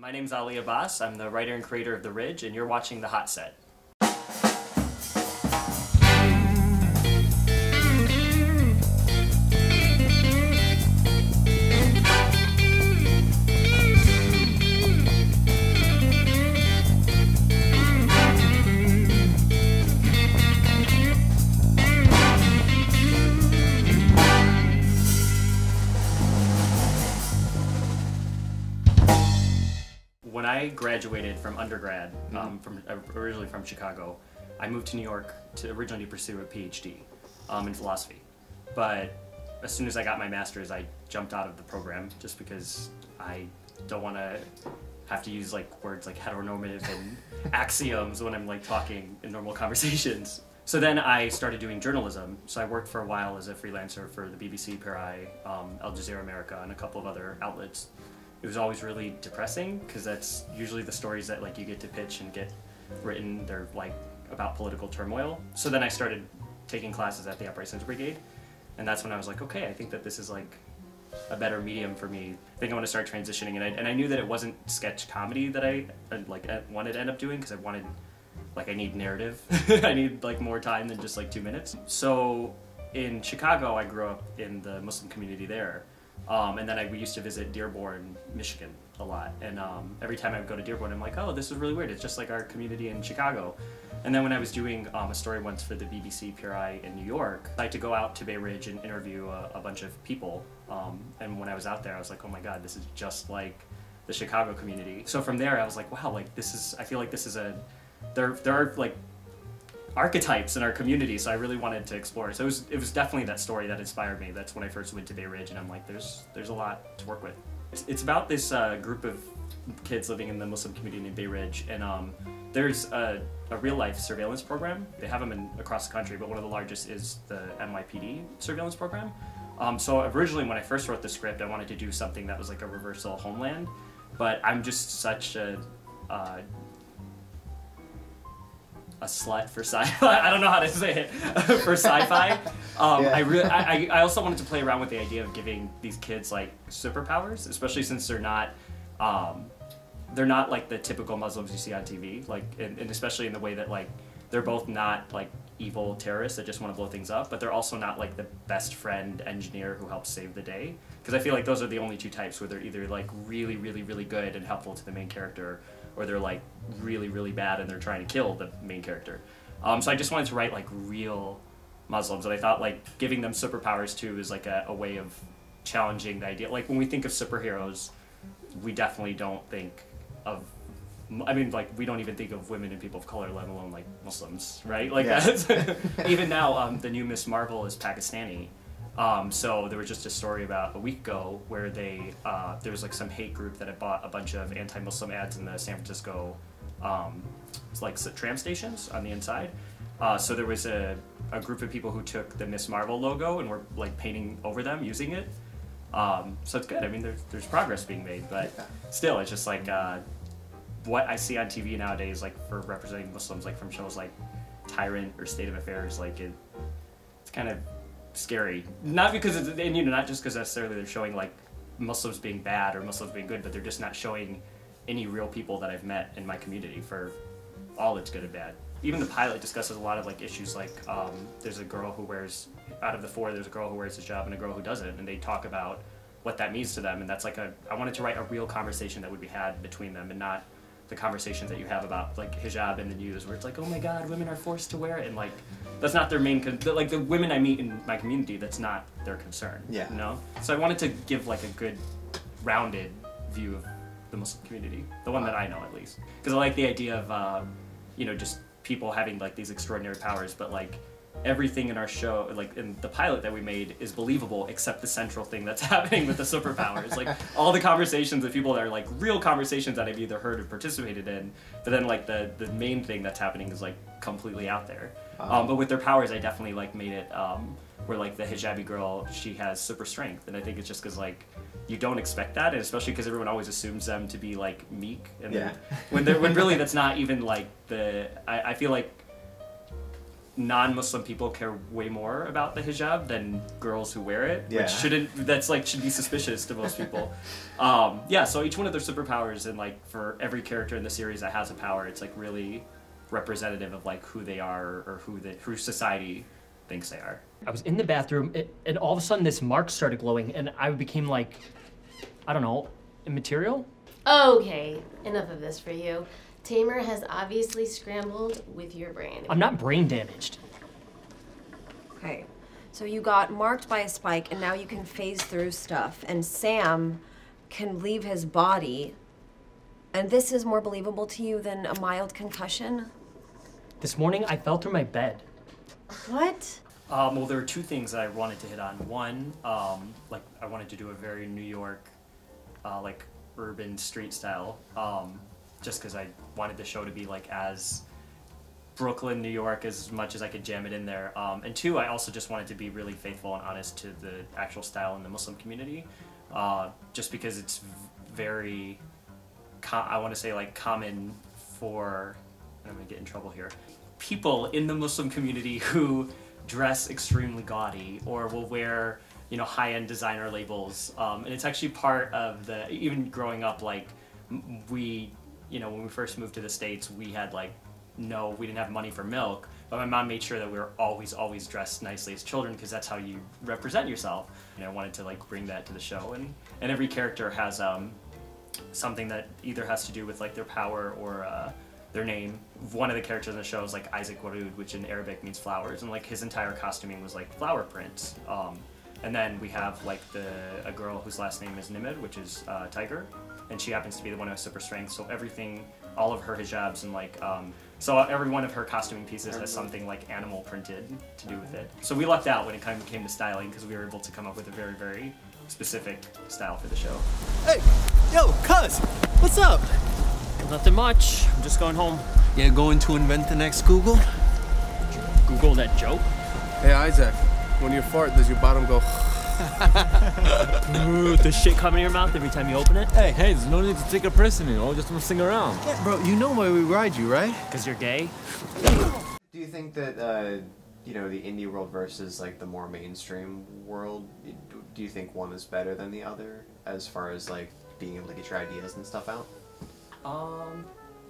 My name's Ali Abbas. I'm the writer and creator of The Ridge, and you're watching The Hot Set. When I graduated from undergrad, originally from Chicago, I moved to New York to originally pursue a PhD in philosophy. But as soon as I got my master's, I jumped out of the program just because I don't want to have to use like words like heteronormative and axioms when I'm like talking in normal conversations. So then I started doing journalism. So I worked for a while as a freelancer for the BBC, PRI, Al Jazeera America, and a couple of other outlets. It was always really depressing because that's usually the stories that like you get to pitch and get written. They're like about political turmoil. So then I started taking classes at the Upright Citizens Brigade, and that's when I was like, okay, I think that this is like a better medium for me. I think I want to start transitioning, and I knew that it wasn't sketch comedy that I wanted to end up doing because I need narrative. I need like more time than just like 2 minutes. So in Chicago, I grew up in the Muslim community there. And then we used to visit Dearborn, Michigan a lot. And every time I would go to Dearborn, I'm like, oh, this is really weird. It's just like our community in Chicago. And then when I was doing a story once for the BBC PRI in New York, I had to go out to Bay Ridge and interview a bunch of people. And when I was out there, I was like, oh my God, this is just like the Chicago community. So from there, I was like, wow, like I feel like this is there are like archetypes in our community, so I really wanted to explore. So it was definitely that story that inspired me. That's when I first went to Bay Ridge, and I'm like, there's a lot to work with. It's about this group of kids living in the Muslim community in Bay Ridge, and there's a real-life surveillance program. They have them across the country, but one of the largest is the NYPD surveillance program. So originally, when I first wrote the script, I wanted to do something that was like a reversal Homeland, but I'm just such a slut for sci-fi. I don't know how to say it for sci-fi. I also wanted to play around with the idea of giving these kids like superpowers, especially since they're not like the typical Muslims you see on TV. Like, and especially in the way that like they're both not like evil terrorists that just want to blow things up, but they're also not like the best friend engineer who helps save the day. Because I feel like those are the only two types where they're either like really, really, really good and helpful to the main character, or they're like really, really bad and they're trying to kill the main character. So I just wanted to write like real Muslims, and I thought like giving them superpowers too is like a way of challenging the idea. Like when we think of superheroes, we definitely don't think of, I mean, like we don't even think of women and people of color, let alone like Muslims, right? Like that's even now, the new Miss Marvel is Pakistani. So there was just a story about a week ago where there was like some hate group that had bought a bunch of anti-Muslim ads in the San Francisco like tram stations on the inside. So there was a group of people who took the Miss Marvel logo and were like painting over them using it. So it's good. I mean, there's progress being made, but still, it's just like what I see on TV nowadays, like for representing Muslims, like from shows like Tyrant or State of Affairs, like it's kind of scary. Not because it's, and you know, not just because necessarily they're showing like Muslims being bad or Muslims being good, but they're just not showing any real people that I've met in my community for all its good and bad. Even the pilot discusses a lot of like issues like there's a girl who wears, out of the four, there's a girl who wears a hijab and a girl who doesn't, and they talk about what that means to them, and that's like I wanted to write a real conversation that would be had between them, and not the conversations that you have about like hijab in the news where it's like, oh my God, women are forced to wear it, and like that's not their main like the women I meet in my community, that's not their concern. You know? So I wanted to give like a good rounded view of the Muslim community, the one that I know at least, because I like the idea of you know, just people having like these extraordinary powers, but like everything in our show, like in the pilot that we made, is believable except the central thing that's happening with the superpowers. Like all the conversations with people that are like real conversations that I've either heard or participated in, but then like the main thing that's happening is like completely out there. But with their powers, I definitely like made it where like the hijabi girl, she has super strength, and I think it's just because like you don't expect that, and especially because everyone always assumes them to be like meek, and when really that's not even like I feel like non-Muslim people care way more about the hijab than girls who wear it, Yeah. which should be suspicious to most people. Yeah, so each one of their superpowers, and like for every character in the series that has a power, it's like really representative of like who they are or who society thinks they are. I was in the bathroom, and all of a sudden this mark started glowing, and I became like, I don't know, immaterial? Okay, enough of this for you. Tamer has obviously scrambled with your brain. I'm not brain damaged. Okay, so you got marked by a spike, and now you can phase through stuff, and Sam can leave his body, and this is more believable to you than a mild concussion? This morning I fell through my bed. What? Well, there were two things that I wanted to hit on. One, like I wanted to do a very New York, like urban street style, just because I wanted the show to be like as Brooklyn, New York, as much as I could jam it in there. And two, I also just wanted to be really faithful and honest to the actual style in the Muslim community, just because it's very, I want to say like common for, I'm gonna get in trouble here, people in the Muslim community who dress extremely gaudy or will wear, you know, high-end designer labels. And it's actually part of the, even growing up, like we, you know, when we first moved to the States, we had like, no, we didn't have money for milk, but my mom made sure that we were always dressed nicely as children, because that's how you represent yourself. And I wanted to like bring that to the show, and every character has something that either has to do with like their power or their name. One of the characters in the show is like Isaac Warood, which in Arabic means flowers, and like his entire costuming was like flower prints. And then we have like a girl whose last name is Nimid, which is tiger, and she happens to be the one who has super strength. So everything, all of her hijabs and like, so every one of her costuming pieces has something like animal printed to do with it. So we lucked out when it kind of came to styling, because we were able to come up with a very, very specific style for the show. Hey, yo, cuz, what's up? Nothing much. I'm just going home. Yeah, going to invent the next Google? Google that joke? Hey, Isaac, when you fart, does your bottom go? Ooh, the shit come in your mouth every time you open it? Hey, there's no need to take it personally. I'll just sing around. Yeah, bro, you know why we ride you, right? Because you're gay? Do you think that, you know, the indie world versus like the more mainstream world, do you think one is better than the other as far as like being able to get your ideas and stuff out?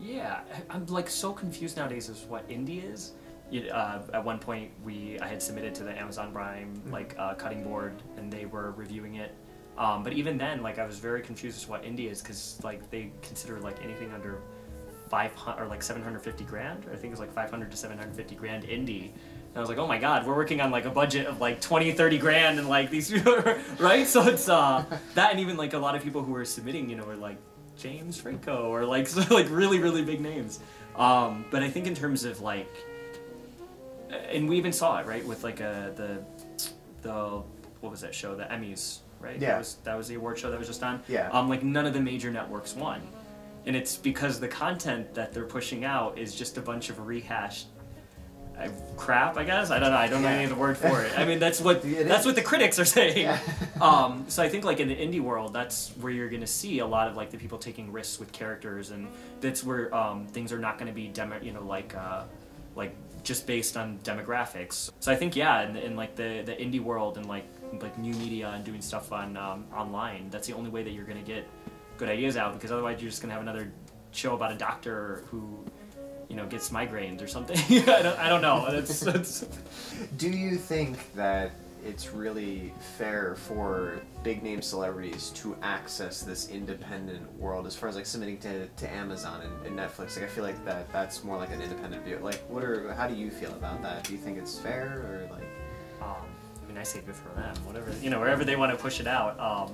Yeah, I'm like so confused nowadays as what indie is. At one point, I had submitted to the Amazon Prime like cutting board, and they were reviewing it. But even then, like I was very confused as to what indie is, because like they consider like anything under 500 or like 750 grand, or I think it's like 500 to 750 grand indie. And I was like, oh my god, we're working on like a budget of like 20, 30 grand, and like these, right? So it's that, and even like a lot of people who were submitting, you know, were like James Franco or like so, like really, really big names. But I think in terms of like, and we even saw it, right, with like the what was that show, the Emmys, right? Yeah. That was the award show that was just on. Yeah. Like none of the major networks won, and it's because the content that they're pushing out is just a bunch of rehashed crap, I guess. I don't know. I don't know any of the word for it. I mean, that's what the critics are saying. Yeah. So I think like in the indie world, that's where you're going to see a lot of like the people taking risks with characters, and that's where things are not going to be like just based on demographics. So I think in like the indie world and like new media and doing stuff on online, that's the only way that you're going to get good ideas out, because otherwise you're just going to have another show about a doctor who, you know, gets migraines or something. I don't know. That's... Do you think that it's really fair for big name celebrities to access this independent world as far as like submitting to Amazon and Netflix? Like I feel like that's more like an independent view. Like how do you feel about that? Do you think it's fair, or like? I mean, I say good for them. Whatever, you know, wherever they want to push it out.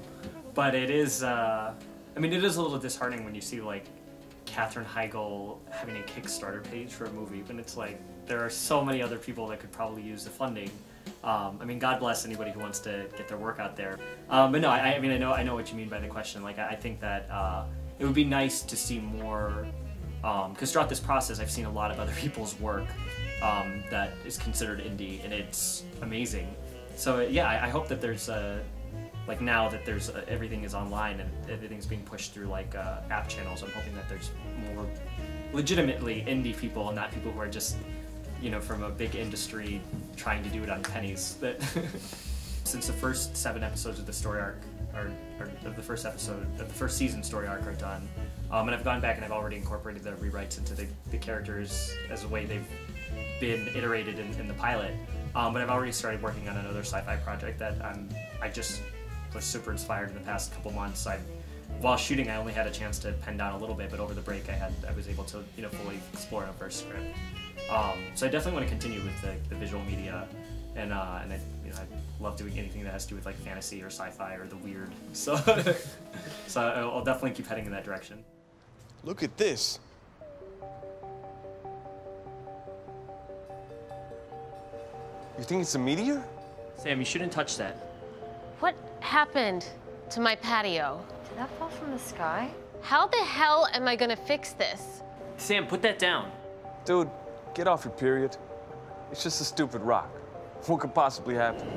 But it is. I mean, it is a little disheartening when you see like Katherine Heigl having a Kickstarter page for a movie, when it's like there are so many other people that could probably use the funding. I mean, God bless anybody who wants to get their work out there. But no, I mean, I know what you mean by the question. Like, I think that it would be nice to see more, because throughout this process, I've seen a lot of other people's work that is considered indie, and it's amazing. So yeah, I hope that there's like now that there's everything is online and everything's being pushed through like app channels. I'm hoping that there's more legitimately indie people and not people who are just you know, from a big industry trying to do it on pennies. That since the first 7 episodes of the story arc of the first season story arc are done, and I've gone back and I've already incorporated the rewrites into the characters as a way they've been iterated in the pilot. But I've already started working on another sci-fi project that I just was super inspired in the past couple months. While shooting, I only had a chance to pen down a little bit, but over the break, I was able to, you know, fully explore a first script. So I definitely want to continue with the visual media, and I, you know, I love doing anything that has to do with like fantasy or sci-fi or the weird. So, so I'll definitely keep heading in that direction. Look at this. You think it's a meteor? Sam, you shouldn't touch that. What happened to my patio? Did that fall from the sky? How the hell am I gonna fix this? Sam, put that down. Dude, get off your period. It's just a stupid rock. What could possibly happen?